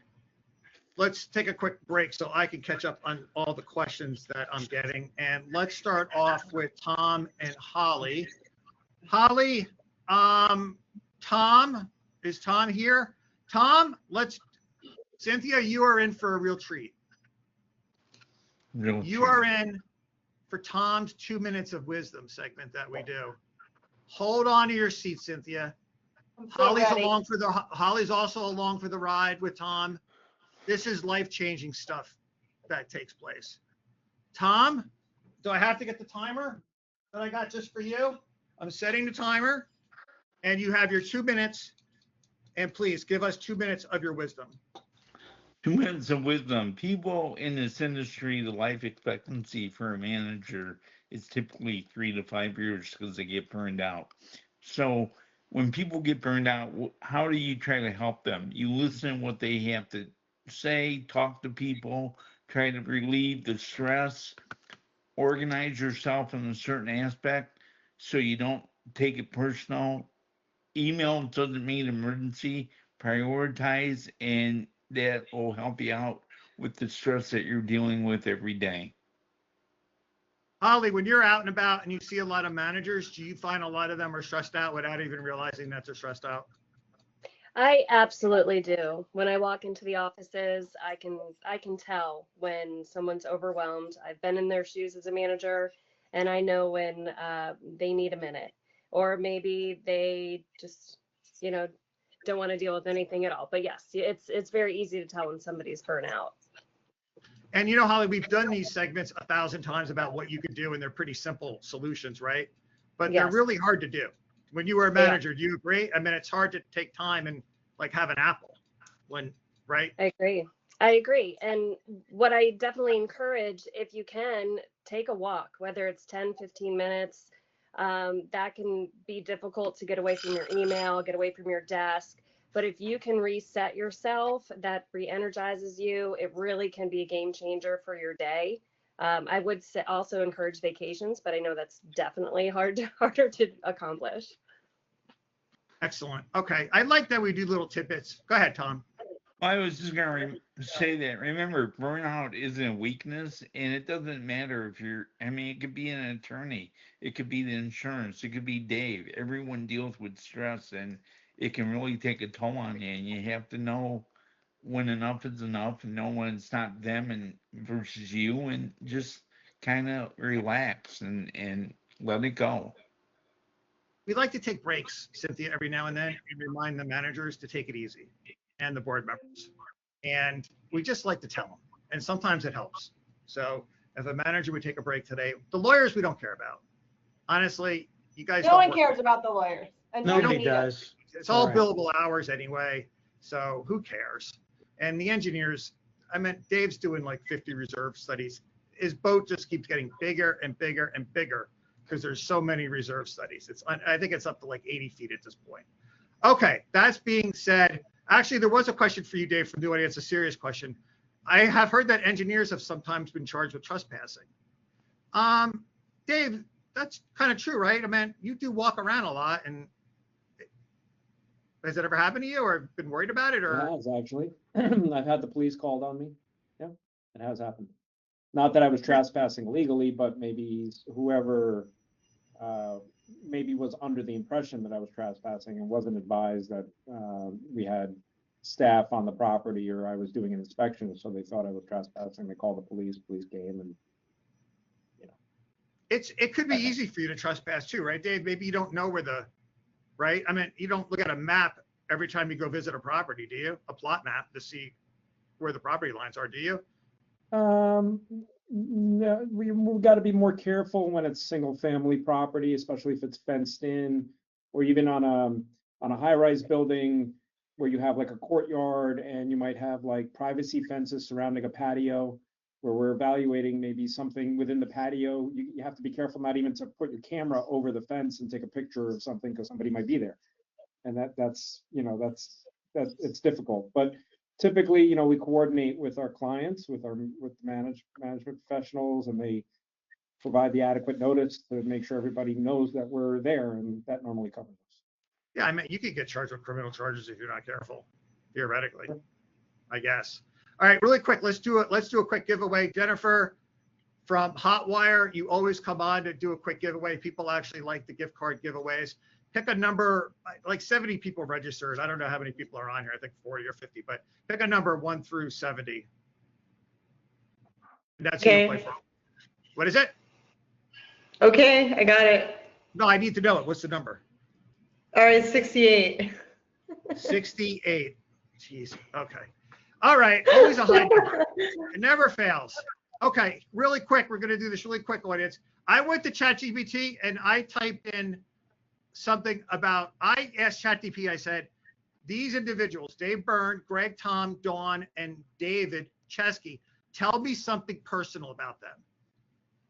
Let's take a quick break so I can catch up on all the questions that I'm getting. And let's start off with Tom and Holly. Holly, Tom, is Tom here? Tom, Cynthia, you are in for a real treat. You are in for Tom's 2 minutes of wisdom segment that we do. Hold on to your seat, Cynthia. Holly's also along for the ride with Tom. This is life-changing stuff that takes place. Tom, do I have to get the timer that I got just for you? I'm setting the timer, and you have your 2 minutes. And please give us 2 minutes of your wisdom. 2 minutes of wisdom. People in this industry, the life expectancy for a manager is typically 3 to 5 years because they get burned out. So when people get burned out, how do you try to help them? You listen to what they have to say, talk to people, try to relieve the stress, organize yourself in a certain aspect so you don't take it personal. Email doesn't mean emergency. Prioritize, and that will help you out with the stress that you're dealing with every day. Holly, when you're out and about and you see a lot of managers, do you find a lot of them are stressed out without even realizing that they're stressed out? I absolutely do. When I walk into the offices, I can tell when someone's overwhelmed. I've been in their shoes as a manager, and I know when they need a minute, or maybe they just, don't want to deal with anything at all. But yes, it's very easy to tell when somebody's burnt out. And Holly, we've done these segments 1,000 times about what you could do, and they're pretty simple solutions, right? But Yes. They're really hard to do. When you were a manager, do you agree? I mean, it's hard to take time and have an apple right? I agree. And what I definitely encourage, if you can, take a walk, whether it's 10, 15 minutes. That can be difficult to get away from your email, get away from your desk. But if you can reset yourself, that re-energizes you. It really can be a game changer for your day. I would also encourage vacations, but I know that's definitely harder to accomplish. Excellent. Okay. I like that we do little tidbits. Go ahead, Tom. I was just going to say that. Remember, burnout isn't a weakness, and it doesn't matter if it could be an attorney, it could be the insurance, it could be Dave. Everyone deals with stress, and it can really take a toll on you, and you have to know when enough is enough and know when it's not them and versus you, and just kind of relax and let it go. We like to take breaks, Cynthia, every now and then, and remind the managers to take it easy, and the board members. And we just like to tell them. And sometimes it helps. So if a manager would take a break today, the lawyers we don't care about. Honestly, you guys No one cares about the lawyers. And Nobody does. It's all Right. billable hours anyway. So who cares? And the engineers, Dave's doing 50 reserve studies. His boat just keeps getting bigger and bigger and bigger because there's so many reserve studies. I think it's up to 80 feet at this point. Okay, that's being said, actually, there was a question for you, Dave, from the audience, a serious question. I have heard that engineers have sometimes been charged with trespassing. Dave, that's kind of true, right? You do walk around a lot, and has it ever happened to you or been worried about it? Or It has, actually. I've had the police called on me. Yeah, it has happened. not that I was trespassing legally, but maybe whoever maybe was under the impression that I was trespassing and wasn't advised that we had staff on the property or I was doing an inspection, so they thought I was trespassing. They called the police came, and it could be easy for you to trespass too, right, Dave? Maybe you don't know where right? I mean, you don't look at a map every time you go visit a property, do you? A plot map to see where the property lines are, do you? No, we've got to be more careful when it's single family property, especially if it's fenced in, or even on a high-rise building where you have like a courtyard and you might have like privacy fences surrounding a patio, where we're evaluating maybe something within the patio. You have to be careful not even to put your camera over the fence and take a picture of something because somebody might be there. And that's it's difficult. But typically, we coordinate with our clients, with management professionals, and they provide the adequate notice to make sure everybody knows that we're there, and that normally covers us. Yeah, I mean, you could get charged with criminal charges if you're not careful, theoretically, I guess. All right, really quick, let's do a quick giveaway. Jennifer from Hotwire, you always come on to do a quick giveaway. People actually like the gift card giveaways. Pick a number, like 70 people registered. I don't know how many people are on here. I think 40 or 50, but pick a number 1 through 70. That's Okay. who you play for. What is it? Okay, I got it. No, I need to know it. What's the number? All right, 68. 68. Jeez. Okay. All right. Always a high number. It never fails. Okay. Really quick. We're going to do this really quick, audience. I went to ChatGPT and I typed in something about, I asked ChatGPT, I said, these individuals, Dave Byrne, Greg, Tom, Dawn, and David Chesky, tell me something personal about them.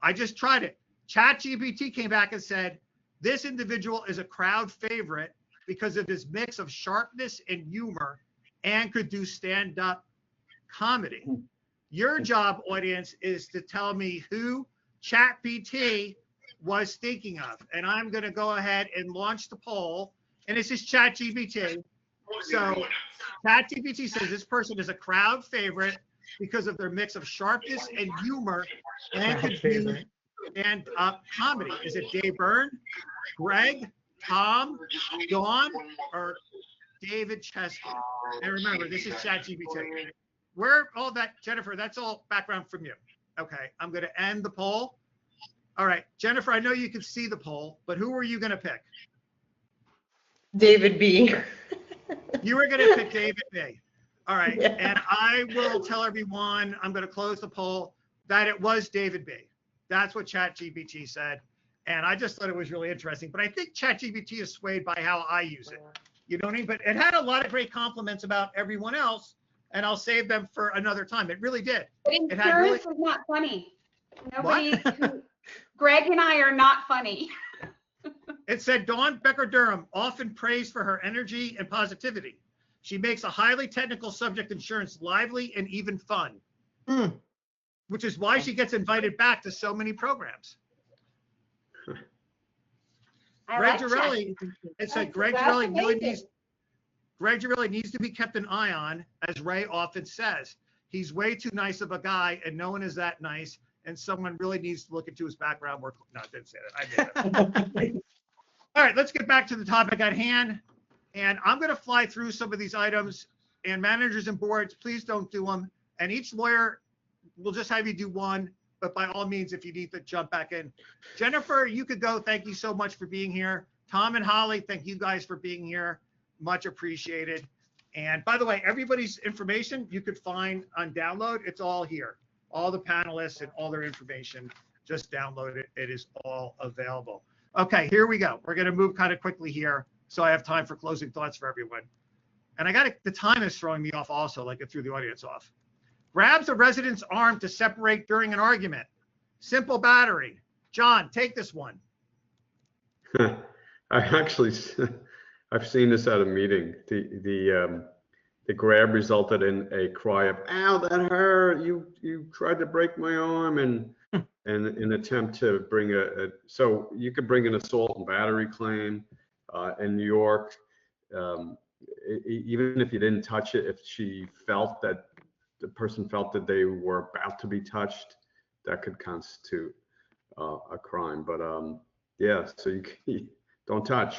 I just tried it. ChatGPT came back and said, this individual is a crowd favorite because of his mix of sharpness and humor and could do stand-up comedy. Your job, audience, is to tell me who ChatGPT was thinking of. And I'm going to go ahead and launch the poll. And this is ChatGPT. So ChatGPT says this person is a crowd favorite because of their mix of sharpness and humor and could do stand-up comedy. Is it Dave Byrne, Greg, Tom, Dawn, or David Chesky? And remember, this is ChatGPT. Where all that, Jennifer, that's all background from you. Okay, I'm going to end the poll. All right, Jennifer, I know you can see the poll, but who are you going to pick? David B. You were going to pick David B. All right, Yeah. and I will tell everyone, I'm going to close the poll, that it was David B. That's what ChatGPT said. And I just thought it was really interesting. But I think ChatGPT is swayed by how I use it. You know what I mean? But it had a lot of great compliments about everyone else, and I'll save them for another time. It really did. But It had really. insurance is not funny. What? Greg and I are not funny. It said Dawn Becker Durham, often praised for her energy and positivity. She makes a highly technical subject insurance lively and even fun, which is why she gets invited back to so many programs. Greg Girelli, it said Greg Girelli really needs to be kept an eye on, as Ray often says. He's way too nice of a guy, and no one is that nice. And someone really needs to look into his background more. No, I didn't say that. I did. All right, let's get back to the topic at hand. And I'm going to fly through some of these items. And managers and boards, please don't do them. And each lawyer will just have you do one. But by all means, if you need to jump back in. Jennifer, you could go. Thank you so much for being here. Tom and Holly, thank you guys for being here. Much appreciated. And by the way, everybody's information you could find on download. It's all here. All the panelists and all their information, just download it. It is all available. Okay, here we go. We're going to move kind of quickly here, so I have time for closing thoughts for everyone. And the time is throwing me off also, like it threw the audience off. Grabs a resident's arm to separate during an argument. Simple battery. John, take this one. I've seen this at a meeting. The grab resulted in a cry of "Ow, that hurt! You tried to break my arm," and an attempt to bring so you could bring an assault and battery claim in New York, even if you didn't touch it. If she felt that the person felt that they were about to be touched, that could constitute a crime. But yeah, so you don't touch.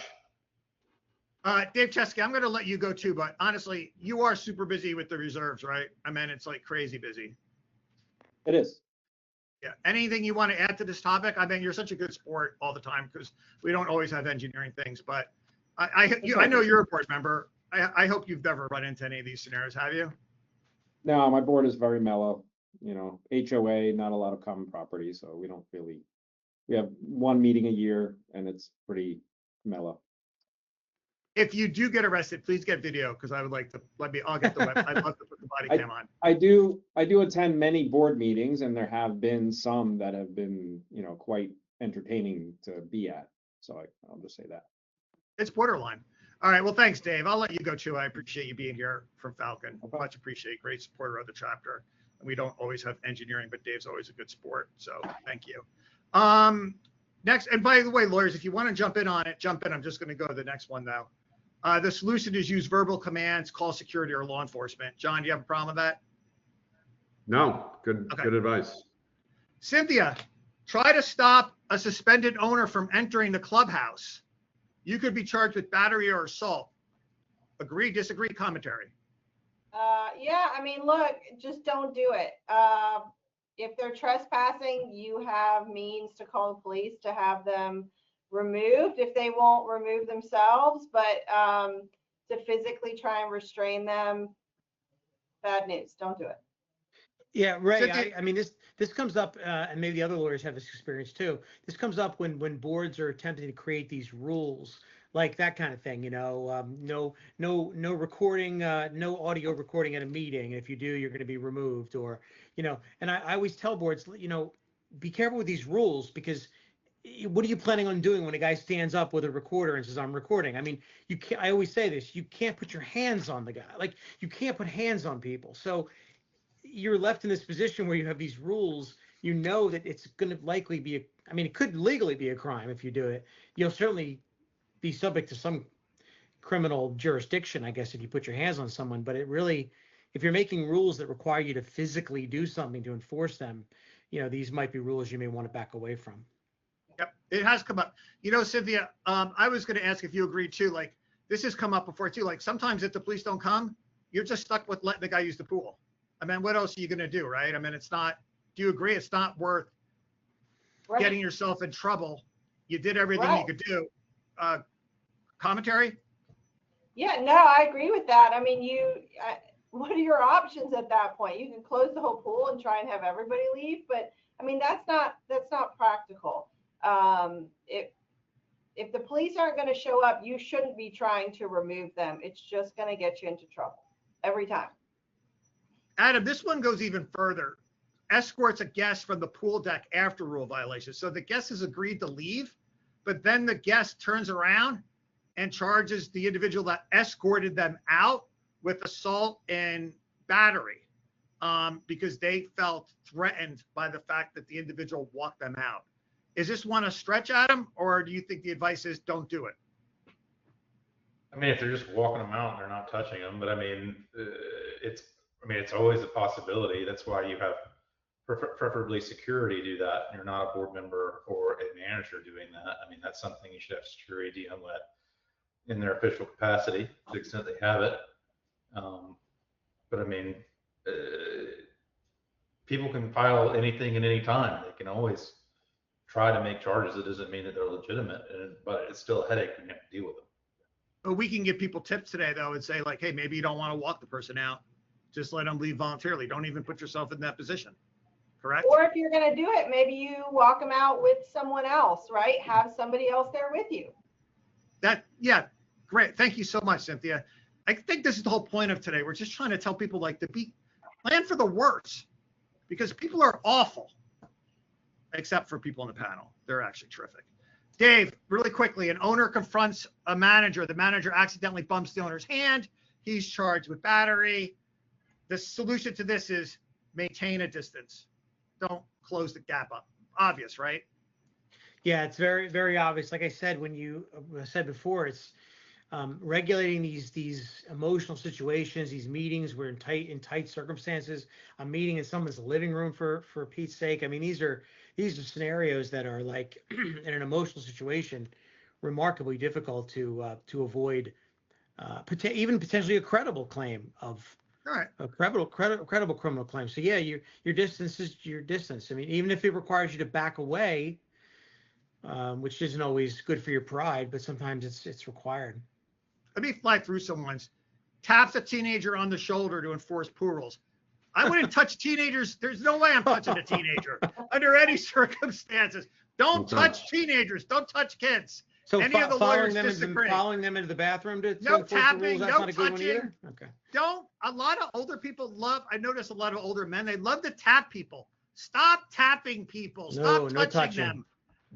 Dave Chesky, I'm going to let you go too, but honestly, you are super busy with the reserves, right? I mean, it's like crazy busy. It is. Yeah. Anything you want to add to this topic? I mean, you're such a good sport all the time because we don't always have engineering things, but I know you're a board member. I hope you've never run into any of these scenarios, have you? No, my board is very mellow. You know, HOA, not a lot of common property, so we don't really, we have one meeting a year and it's pretty mellow. If you do get arrested, please get video because I would like to I'll get the web. I'd love to put the body cam on. I do attend many board meetings, and there have been some that have been, you know, quite entertaining to be at. So I'll just say that. It's borderline. All right. Well, thanks, Dave. I'll let you go too. I appreciate you being here from Falcon. Much appreciate. Great supporter of the chapter. We don't always have engineering, but Dave's always a good sport. So thank you. Next, and by the way, lawyers, if you want to jump in on it, jump in. I'm just going to go to the next one though. The solution is use verbal commands, call security or law enforcement. John, do you have a problem with that? No, good advice. Cynthia, try to stop a suspended owner from entering the clubhouse. You could be charged with battery or assault. Agree, disagree, commentary. Yeah, I mean, look, just don't do it. If they're trespassing, you have means to call the police to have them removed if they won't remove themselves, but to physically try and restrain them, bad news. Don't do it. Yeah, Ray, I mean, this comes up, and maybe the other lawyers have this experience too. This comes up when boards are attempting to create these rules, like that kind of thing, you know, no recording, no audio recording at a meeting. If you do, you're going to be removed, or, you know, and I always tell boards, you know, be careful with these rules, because what are you planning on doing when a guy stands up with a recorder and says, I'm recording? I mean, you can't, I always say this, you can't put your hands on the guy. Like, you can't put hands on people. So you're left in this position where you have these rules, you know that it's going to likely be, I mean, it could legally be a crime if you do it. You'll certainly be subject to some criminal jurisdiction, I guess, if you put your hands on someone. But it really, if you're making rules that require you to physically do something to enforce them, you know, these might be rules you may want to back away from. Yep, it has come up. You know, Cynthia, I was going to ask if you agree too. Like, this has come up before too. Like, sometimes if the police don't come, you're just stuck with letting the guy use the pool. I mean, what else are you going to do, right? I mean, it's not. Do you agree? It's not worth getting yourself in trouble. You did everything you could do. Commentary? Yeah, no, I agree with that. I mean, what are your options at that point? You can close the whole pool and try and have everybody leave, but I mean, that's not practical. If the police aren't going to show up, you shouldn't be trying to remove them. It's just going to get you into trouble every time. Adam, this one goes even further. Escorts a guest from the pool deck after rule violation. So the guest has agreed to leave, but then the guest turns around and charges the individual that escorted them out with assault and battery because they felt threatened by the fact that the individual walked them out. Is this one a stretch, Adam, or do you think the advice is don't do it? I mean, if they're just walking them out and they're not touching them, but I mean, it's always a possibility. That's why you have preferably security do that. You're not a board member or a manager doing that. I mean, that's something you should have security dealing with in their official capacity to the extent they have it. But I mean, people can file anything at any time. They can always try to make charges. It doesn't mean that they're legitimate, but it's still a headache when you have to deal with them. But we can give people tips today, though, and say, like, hey, maybe you don't want to walk the person out. Just let them leave voluntarily. Don't even put yourself in that position. Correct? Or if you're going to do it, maybe you walk them out with someone else, right? Have somebody else there with you. Yeah, great. Thank you so much, Cynthia. I think this is the whole point of today. We're just trying to tell people, like, plan for the worst, because people are awful, except for people in the panel. They're actually terrific. Dave, really quickly, an owner confronts a manager. The manager accidentally bumps the owner's hand. He's charged with battery. The solution to this is maintain a distance. Don't close the gap up. Obvious, right? Yeah, it's very, very obvious. Like I said, when you said before, it's regulating these emotional situations, these meetings. We're in tight circumstances. A meeting in someone's living room for Pete's sake. I mean, these are scenarios that are like in an emotional situation, remarkably difficult to avoid. Even potentially a credible claim of All right. a credible criminal claim. So yeah, your distance is your distance. I mean, even if it requires you to back away, which isn't always good for your pride, but sometimes it's required. Let me fly through some ones. Taps a teenager on the shoulder to enforce pool rules. I wouldn't touch teenagers. There's no way I'm touching a teenager under any circumstances. Don't touch teenagers. Don't touch kids. So Any of the lawyers disagree. following them into the bathroom to No enforce the tapping, rules, that's no not a good one touching. either? Okay. A lot of older people I notice a lot of older men, they love to tap people. Stop tapping people. Stop No touching touching. them.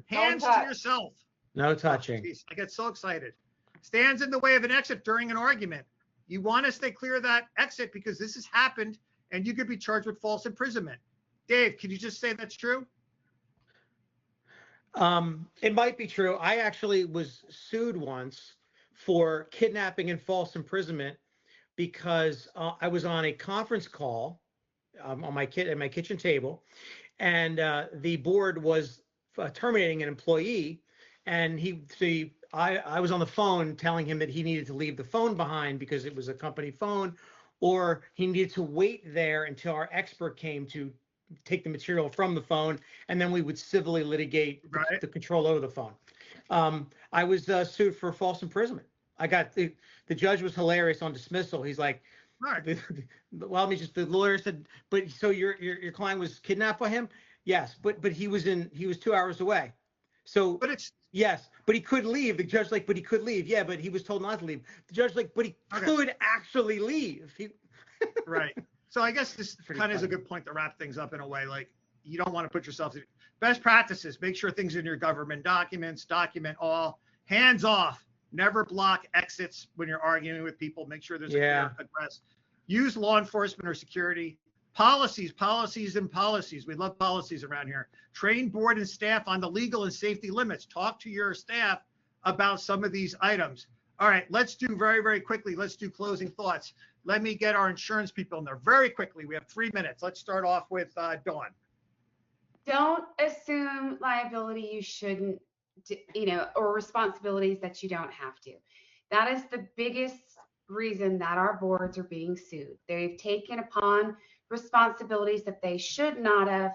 Hands Don't to touch. yourself. No touching. Jeez, I get so excited. Stands in the way of an exit during an argument. You want to stay clear of that exit because this has happened and you could be charged with false imprisonment. Dave, can you just say that's true? It might be true. I actually was sued once for kidnapping and false imprisonment because I was on a conference call on my kitchen table, and the board was terminating an employee, and I was on the phone telling him that he needed to leave the phone behind because it was a company phone, or he needed to wait there until our expert came to take the material from the phone, and then we would civilly litigate the control over the phone. I was sued for false imprisonment. I got the judge was hilarious on dismissal. He's like, the lawyer said, but so your client was kidnapped by him? Yes, but he was 2 hours away. So yes, but he could leave. The judge but he could leave. Yeah, but he was told not to leave. The judge but he could actually leave. Right. So I guess this kind of is a good point to wrap things up in a way. Like, you don't want to put yourself in best practices. Make sure things in your government documents, document all. Hands off. Never block exits when you're arguing with people. Make sure there's a clear address. Use law enforcement or security. Policies. We love policies around here. Train board and staff on the legal and safety limits. Talk to your staff about some of these items. All right, let's do very, very quickly. Let's do closing thoughts. Let me get our insurance people in there very quickly. We have 3 minutes. Let's start off with Dawn. Don't assume liability you shouldn't, or responsibilities that you don't have to. That is the biggest reason that our boards are being sued. They've taken upon responsibilities that they should not have,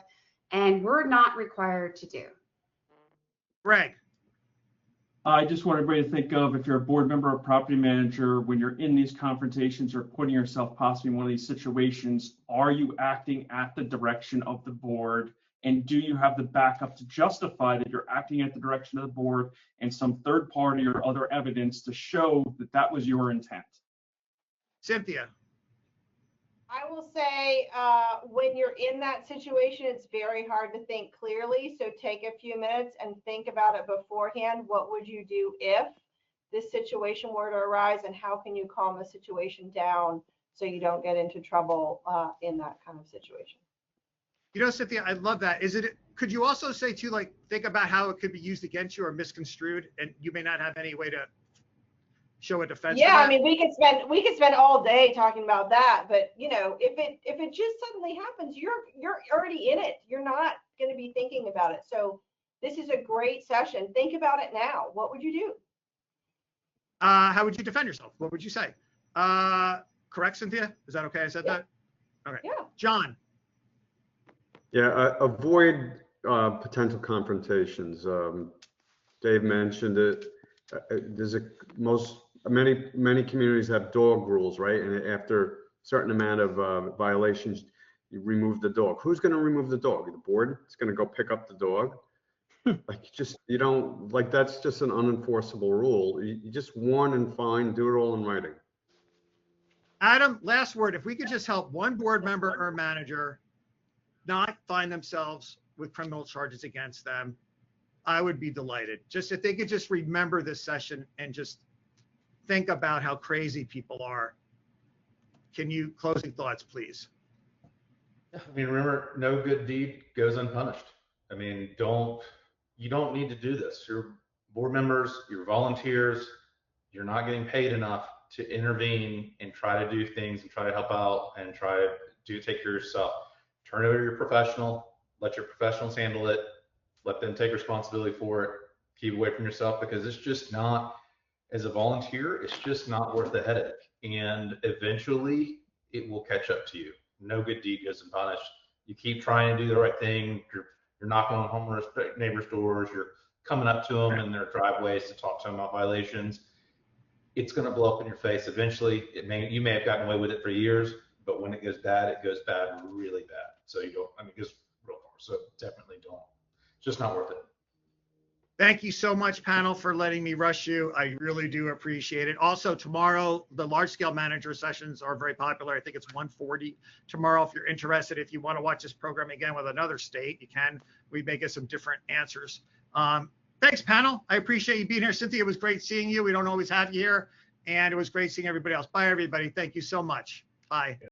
and we're not required to do. Greg. I just want everybody to think of, if you're a board member or property manager, when you're in these confrontations or putting yourself possibly in one of these situations, are you acting at the direction of the board? And do you have the backup to justify that you're acting at the direction of the board and some third party or other evidence to show that that was your intent? Cynthia. I will say, when you're in that situation, it's very hard to think clearly. So take a few minutes and think about it beforehand. What would you do if this situation were to arise, and how can you calm the situation down so you don't get into trouble in that kind of situation? Cynthia, I love that. Could you also say too, like, think about how it could be used against you or misconstrued, and you may not have any way to show a defense? Yeah, I mean, we could spend all day talking about that, but if it just suddenly happens, you're already in it. You're not going to be thinking about it. So this is a great session. Think about it now. What would you do? How would you defend yourself? What would you say? Correct, Cynthia? Is that okay? I said that? Okay. Yeah. John. Yeah, avoid potential confrontations. Dave mentioned it. Many communities have dog rules, right? And after a certain amount of violations, you remove the dog. Who's going to remove the dog? The board is going to go pick up the dog. That's just an unenforceable rule. You just warn and fine, do it all in writing. Adam, last word. If we could just help one board member or manager not find themselves with criminal charges against them, I would be delighted. Just if they could just remember this session and just think about how crazy people are. Can you, closing thoughts, please? I mean, remember, no good deed goes unpunished. I mean, you don't need to do this. Your board members, your volunteers, you're not getting paid enough to intervene and try to do things and try to help out and try to take care of yourself. Turn it over to your professional, let your professionals handle it, let them take responsibility for it, keep away from yourself, because it's just not, as a volunteer, it's just not worth the headache. And eventually it will catch up to you. No good deed goes unpunished. You keep trying to do the right thing. You're knocking on homeowners' neighbors' doors. You're coming up to them in their driveways to talk to them about violations. It's going to blow up in your face. Eventually, you may have gotten away with it for years, but when it goes bad really bad. So it goes real far. So definitely don't. It's just not worth it. Thank you so much, panel, for letting me rush you. I really do appreciate it. Also, tomorrow, the large scale manager sessions are very popular. I think it's 1:40 tomorrow. If you're interested, if you want to watch this program again with another state, you can. We may get some different answers. Thanks, panel. I appreciate you being here. Cynthia, it was great seeing you. We don't always have you here. And it was great seeing everybody else. Bye, everybody. Thank you so much. Bye.